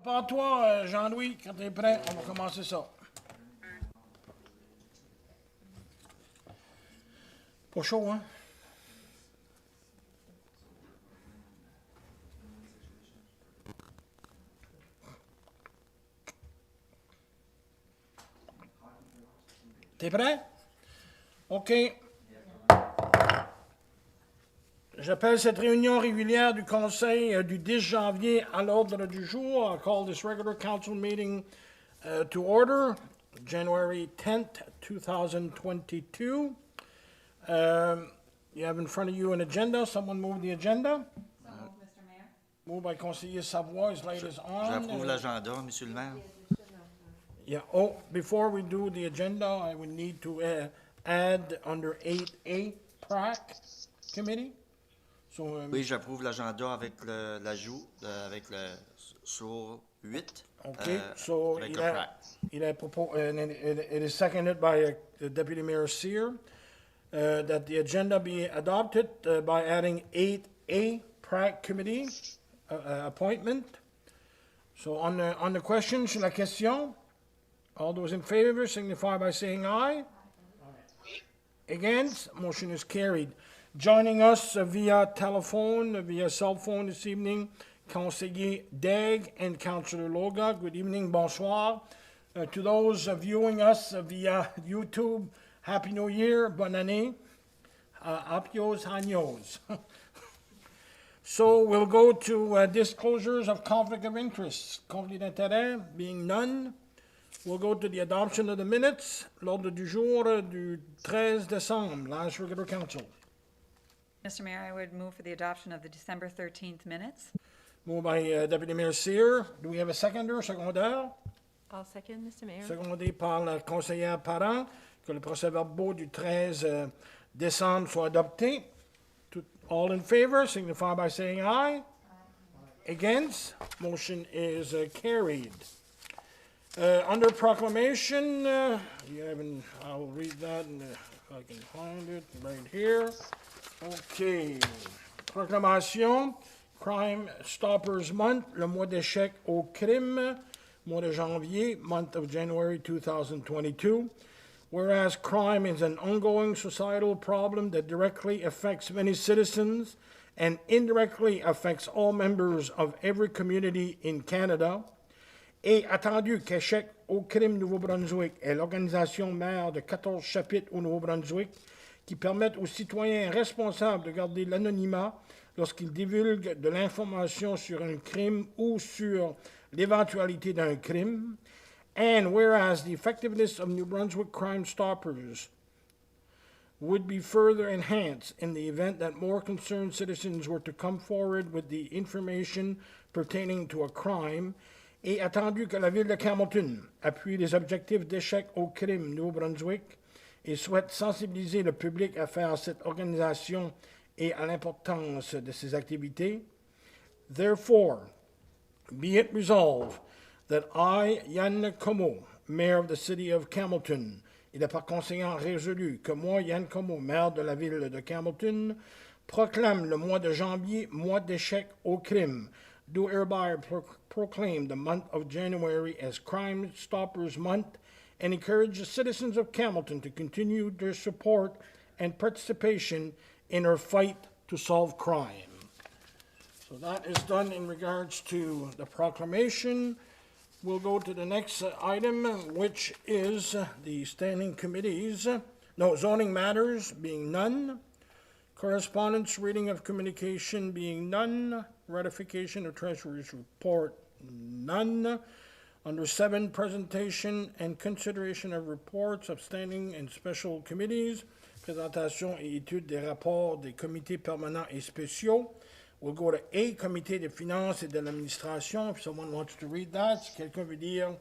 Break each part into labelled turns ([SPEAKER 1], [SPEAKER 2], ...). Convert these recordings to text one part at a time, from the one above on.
[SPEAKER 1] Prends-toi, Jean-Louis, quand tu es prêt, on va commencer ça. Pas chaud, hein? T'es prêt? OK. J'appelle cette réunion régulière du Conseil du 10 janvier à l'ordre du jour. I call this regular council meeting to order, January 10th, 2022. You have in front of you an agenda. Someone move the agenda.
[SPEAKER 2] So moved, Mr. Mayor.
[SPEAKER 1] Moved by Conseiller Savoie. His light is on.
[SPEAKER 3] J'approuve l'agenda, Monsieur le maire.
[SPEAKER 1] Yeah. Oh, before we do the agenda, I would need to add under 8A PRAC committee. So,
[SPEAKER 3] Oui, j'approuve l'agenda avec l'ajout, avec le sur 8.
[SPEAKER 1] okay. So
[SPEAKER 3] Avec
[SPEAKER 1] il
[SPEAKER 3] le
[SPEAKER 1] a,
[SPEAKER 3] PRAC.
[SPEAKER 1] il a proposed, and it is seconded by the Deputy Mayor Sear, that the agenda be adopted by adding 8A PRAC committee appointment. So on the question, sur la question, all those in favor signify by saying aye. Against, motion is carried. Joining us via telephone, via cell phone this evening, Conseiller Degg and Councillor Loga. Good evening, bonsoir. To those viewing us via YouTube, Happy New Year, bonne année. Apios años. So we'll go to disclosures of conflict of interest. Conflit d'intérêt being none. We'll go to the adoption of the minutes, l'ordre du jour du 13 décembre, last regular council.
[SPEAKER 2] Mr. Mayor, I would move for the adoption of the December 13th minutes.
[SPEAKER 1] Moved by Deputy Mayor Sear. Do we have a seconder, secondaire?
[SPEAKER 4] I'll second, Mr. Mayor.
[SPEAKER 1] Secondé par la conseillère Parent, que le procès-verbaux du 13 décembre soient adoptés. All in favor, signify by saying aye. Against, motion is carried. Under proclamation, I'll read that if I can find it right here. Okay. Proclamation, Crime Stoppers Month, le mois d'échec au crime, mois de janvier, month of January 2022. Whereas crime is an ongoing societal problem that directly affects many citizens and indirectly affects all members of every community in Canada. Et attendu qu'Échec au crime Nouveau-Brunswick est l'organisation mère de 14 chapitres au Nouveau-Brunswick qui permettent aux citoyens responsables de garder l'anonymat lorsqu'ils divulguent de l'information sur un crime ou sur l'éventualité d'un crime. And whereas the effectiveness of New Brunswick Crime Stoppers would be further enhanced in the event that more concerned citizens were to come forward with the information pertaining to a crime, et attendu que la Ville de Hamilton appuie les objectifs d'échec au crime Nouveau-Brunswick et souhaite sensibiliser le public à faire cette organisation et à l'importance de ses activités, therefore, be it resolved that I, Yann Como, mayor of the city of Hamilton, il est par conséquent résolu que moi, Yann Como, maire de la ville de Hamilton, proclame le mois de janvier mois d'échec au crime, do hereby proclaim the month of January as Crime Stoppers Month, and encourage the citizens of Hamilton to continue their support and participation in our fight to solve crime. So that is done in regards to the proclamation. We'll go to the next item, which is the standing committees. No, zoning matters being none. Correspondence, reading of communication being none. Ratification of Treasurer's report, none. Under 7, presentation and consideration of reports of standing and special committees. Présentation et étude des rapports des comités permanents et spéciaux. We'll go to A, Comité des finances et de l'administration. If someone wants to read that, si quelqu'un veut lire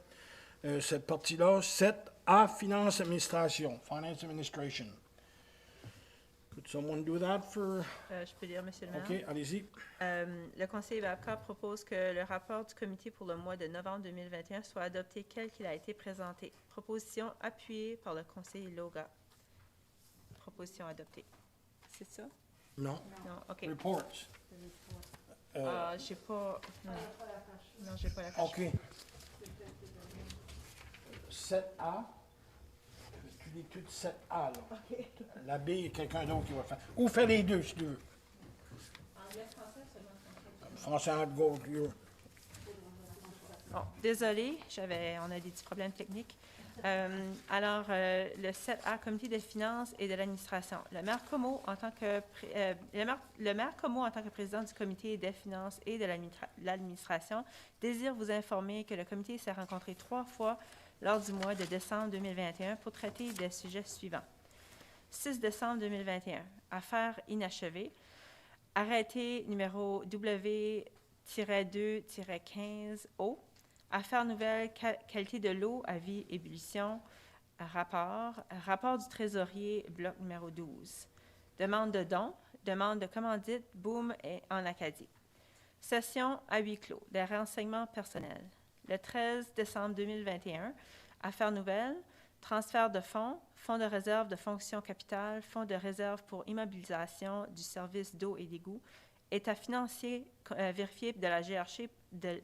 [SPEAKER 1] cette partie-là, 7A, Finance Administration, Finance Administration. Could someone do that for...
[SPEAKER 4] Je peux lire, Monsieur le maire.
[SPEAKER 1] OK, allez-y.
[SPEAKER 4] Le conseiller Babcock propose que le rapport du comité pour le mois de novembre 2021 soit adopté tel qu'il a été présenté. Proposition appuyée par le conseiller Loga. Proposition adoptée. C'est ça?
[SPEAKER 1] Non.
[SPEAKER 4] Non, OK.
[SPEAKER 1] Reports.
[SPEAKER 4] J'ai pas... Non, j'ai pas la fiche.
[SPEAKER 1] OK. 7A. Tu dis tout 7A, là. La B, il y a quelqu'un d'autre qui va faire. Ou fais les deux, si tu veux.
[SPEAKER 4] Anglais, français, seulement
[SPEAKER 1] Français, en go, you.
[SPEAKER 4] Bon, désolé, on a des petits problèmes techniques. Le 7A, Comité des finances et de l'administration. Le maire Como, en tant que le maire Como, en tant que président du Comité des finances et de l'administration, désire vous informer que le comité s'est rencontré 3 fois lors du mois de décembre 2021 pour traiter des sujets suivants. 6 décembre 2021, affaires inachevées. Arrêté numéro W-2-15O. Affaires nouvelles, qualité de l'eau, avis, ébullition, rapport du trésorier, bloc numéro 12. Demande de dons, demande de commandite, boom et en Acadie. Session à huis clos, des renseignements personnels. Le 13 décembre 2021, affaires nouvelles, transfert de fonds, fonds de réserve de fonction capitale, fonds de réserve pour immobilisation du service d'eau et d'égout, état financier vérifié de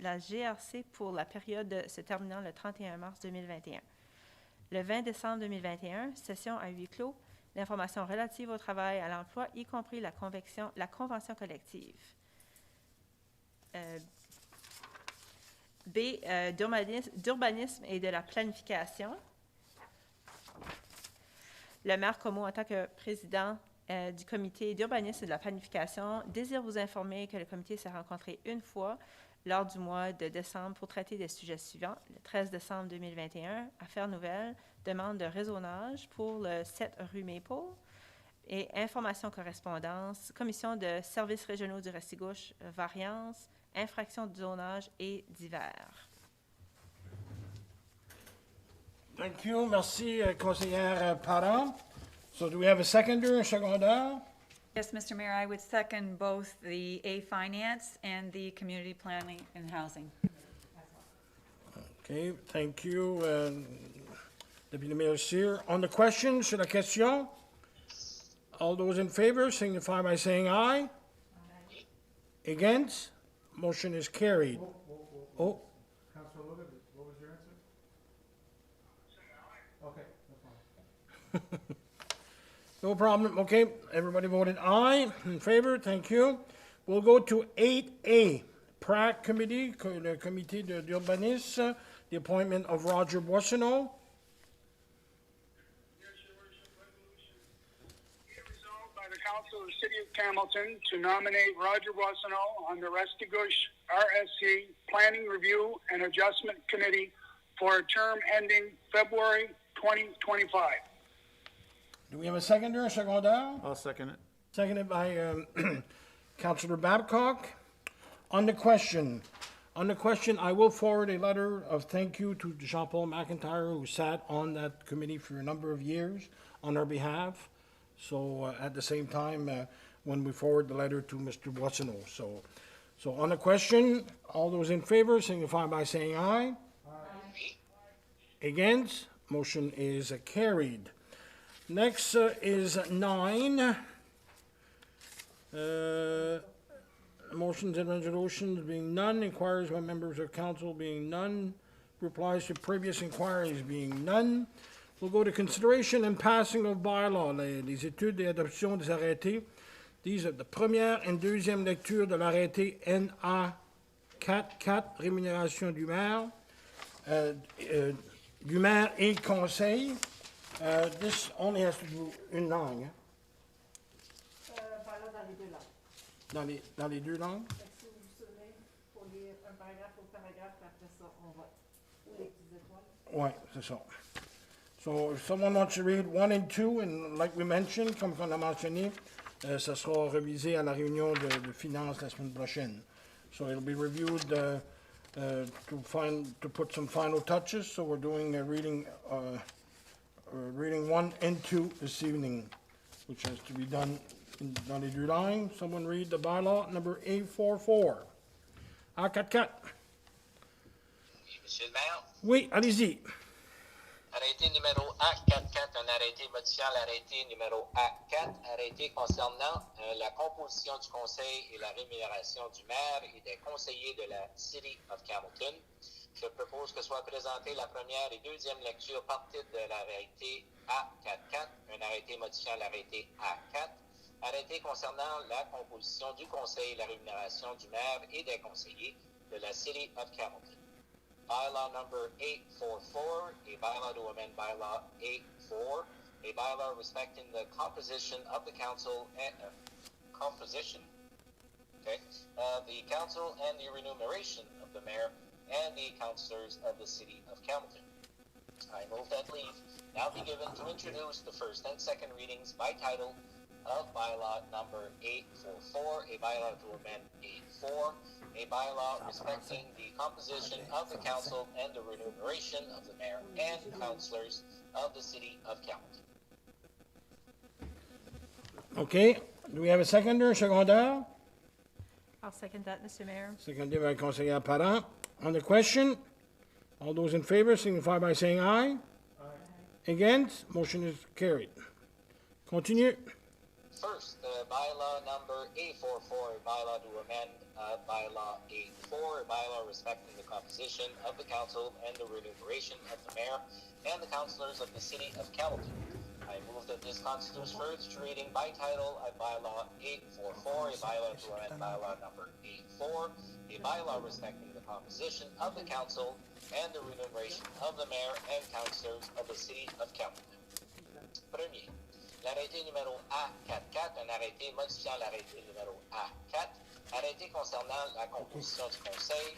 [SPEAKER 4] la GRC pour la période se terminant le 31 mars 2021. Le 20 décembre 2021, session à huis clos, l'information relative au travail et à l'emploi, y compris la convention collective. B, d'urbanisme et de la planification. Le maire Como, en tant que président du comité d'urbanisme et de la planification, désire vous informer que le comité s'est rencontré une fois lors du mois de décembre pour traiter des sujets suivants. Le 13 décembre 2021, affaires nouvelles, demande de rézonage pour le 7 rue Maple et information correspondance, commission de services régionaux du Restigouche, variance, infraction de zonage et divers.
[SPEAKER 1] Thank you. Merci, conseillère Parent. So do we have a seconder, secondaire?
[SPEAKER 2] Yes, Mr. Mayor, I would second both the A Finance and the Community Planning and Housing.
[SPEAKER 1] Okay, thank you, Deputy Mayor Cyr. On the question, sur la question, all those in favor signify by saying aye. Against? Motion is carried. Oh,
[SPEAKER 5] Councilor Logan, what was your answer? Okay, no problem.
[SPEAKER 1] no problem. Okay, everybody voted aye in favor. Thank you. We'll go to 8A, PRAC Committee, le Comité d'urbanisme, the appointment of Roger Boissonneau.
[SPEAKER 6] Yes, Your Worship, resolution. Be it resolved by the Council of the City of Hamilton to nominate Roger Boissonneau on the Restigouche RSC Planning Review and Adjustment Committee for a term ending February 2025.
[SPEAKER 1] Do we have a seconder or secondaire?
[SPEAKER 5] I'll second it.
[SPEAKER 1] Seconded by Councillor Babcock. On the question, I will forward a letter of thank you to Jean-Paul McIntyre, who sat on that committee for a number of years on our behalf. So at the same time, when we forward the letter to Mr. Boissonneau. So on the question, all those in favor signify by saying aye. Aye. Against? Motion is carried. Next is 9. Motions and resolutions being none, inquiries by members of council being none, replies to previous inquiries being none. We'll go to consideration and passing of bylaw, les études et adoption des arrêtés. These are the première et deuxième lecture de l'arrêté NA 44, rémunération du maire et conseil. This only has to do une langue. Hein?
[SPEAKER 7] Bylaw dans les deux langues.
[SPEAKER 1] Dans les deux langues?
[SPEAKER 7] Si vous vous souvenez, il faut lire un paragraphe au paragraphe, puis après ça, on vote. Ou les petites étoiles.
[SPEAKER 1] Ouais, c'est ça. So if someone wants to read 1 and 2, and like we mentioned, comme on a mentionné, ça sera révisé à la réunion de finances la semaine prochaine. So it'll be reviewed to put some final touches. So we're doing reading 1 and 2 this evening, which has to be done dans les deux langues. Someone read the bylaw number A44. A44.
[SPEAKER 8] Monsieur le maire,
[SPEAKER 1] Oui, allez-y.
[SPEAKER 8] arrêté numéro A44, un arrêté arrêté modifiant l'arrêté numéro A4, arrêté concernant la composition du conseil et la rémunération du maire et des conseillers de la City of Hamilton. Je propose que soit présentée la première et deuxième lecture par titre de l'arrêté A44, un arrêté modifiant l'arrêté A4, arrêté concernant la composition du conseil et la rémunération du maire et des conseillers de la City of Hamilton. Bylaw number 844, a bylaw to amend bylaw 84, a bylaw respecting the composition of the council and of the council and the remuneration of the mayor and the councilors of the city of Hamilton. I move that leave now be given to introduce the first and second readings by title of bylaw number 844, a bylaw to amend 84, a bylaw respecting the composition of the council and the remuneration of the mayor and councilors of the city of Hamilton.
[SPEAKER 1] Okay, do we have a seconder, secondaire?
[SPEAKER 4] I'll second that, Mr. Mayor.
[SPEAKER 1] Secondé by conseiller Parent. On the question, all those in favor signify by saying aye. Against, motion is carried. Continue.
[SPEAKER 8] First, bylaw number 844, a bylaw to amend bylaw 84, a bylaw respecting the composition of the council and the remuneration of the mayor and the councilors of the city of Hamilton. I move that this constitutes first reading by title of bylaw 844, a bylaw to amend bylaw number 84, a bylaw respecting the composition of the council and the remuneration of the mayor and councilors of the city of Hamilton. Premier, l'arrêté numéro A44, un arrêté modifiant l'arrêté numéro A4, arrêté concernant la composition du conseil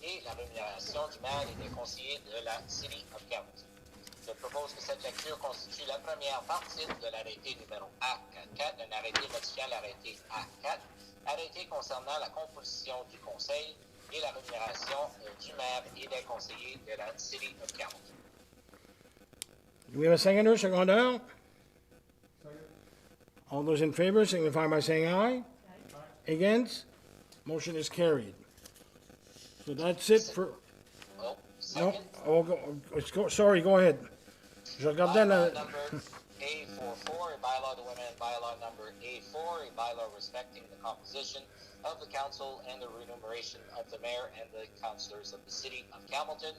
[SPEAKER 8] et la rémunération du maire et des conseillers de la city of Hamilton. Je propose que cette lecture constitue la première partie de l'arrêté numéro A44, un arrêté modifiant l'arrêté A4, arrêté concernant la composition du conseil et la rémunération du maire et des conseillers de la city of Hamilton.
[SPEAKER 1] Do we have a seconder, secondaire?
[SPEAKER 5] Second.
[SPEAKER 1] All those in favor signify by saying aye. Against, motion is carried. So that's it for,
[SPEAKER 8] Oh,
[SPEAKER 1] no,
[SPEAKER 8] second.
[SPEAKER 1] sorry, go ahead. Je regardais la,
[SPEAKER 8] Bylaw number A44, a bylaw to amend bylaw number A4, a bylaw respecting the composition of the council and the remuneration of the mayor and the councilors of the city of Hamilton.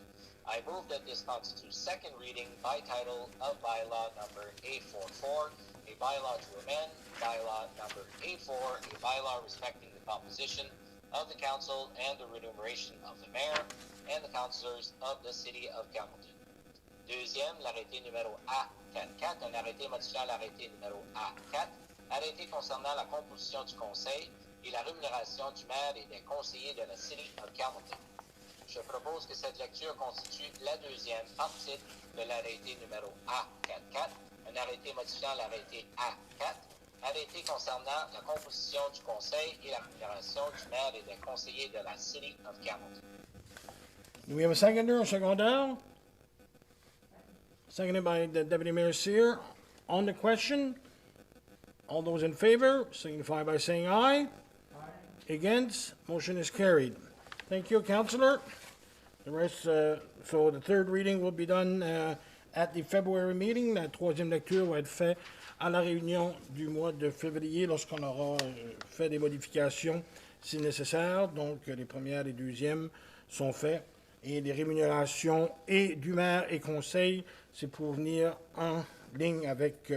[SPEAKER 8] I move that this constitutes second reading by title of bylaw number A44, a bylaw to amend bylaw number A4, a bylaw respecting the composition of the council and the remuneration of the mayor and the councilors of the city of Hamilton. Deuxième, l'arrêté numéro A44, un arrêté modifiant l'arrêté numéro A4, arrêté concernant la composition du conseil et la rémunération du maire et des conseillers de la city of Hamilton. Je propose que cette lecture constitue la deuxième partie de l'arrêté numéro A44, un arrêté modifiant l'arrêté A4, arrêté concernant la composition du conseil et la rémunération du maire et des conseillers de la city of Hamilton.
[SPEAKER 1] do we have a seconder or secondaire? Seconded by the Deputy Mayor Seer. On the question, all those in favor signify by saying aye. Against, motion is carried. Thank you, Councillor. The rest, so the third reading will be done at the February meeting. La troisième lecture va être faite à la réunion du mois de février lorsqu'on aura fait des modifications si nécessaire. Donc, les premières et deuxièmes sont faites. Et les rémunérations et du maire et conseil, c'est pour venir en ligne avec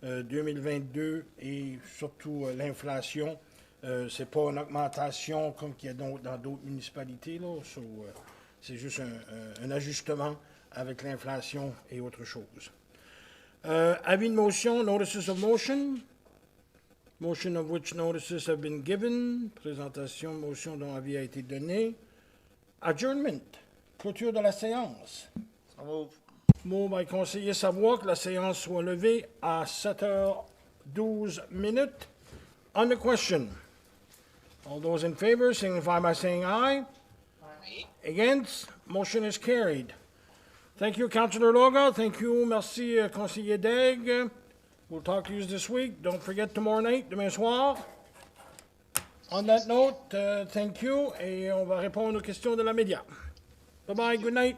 [SPEAKER 1] 2022 et surtout l'inflation. C'est pas une augmentation comme qu'il y a dans d'autres municipalités, là. C'est juste un ajustement avec l'inflation et autre chose. Avis de motion, notices of motion. Motion of which notices have been given. Présentation, motion dont avis a été donné. Adjournment, clôture de la séance.
[SPEAKER 3] So move.
[SPEAKER 1] Mot by conseiller Savoie que la séance soit levée à 7h12 minutes. On the question, all those in favor signify by saying aye.
[SPEAKER 8] Oui.
[SPEAKER 1] Against, motion is carried. Thank you, Councillor Loga. Thank you, merci, conseiller Degg. We'll talk to you this week. Don't forget tomorrow night, demain soir. On that note, thank you, et on va répondre aux questions de la média. Bye-bye, good night.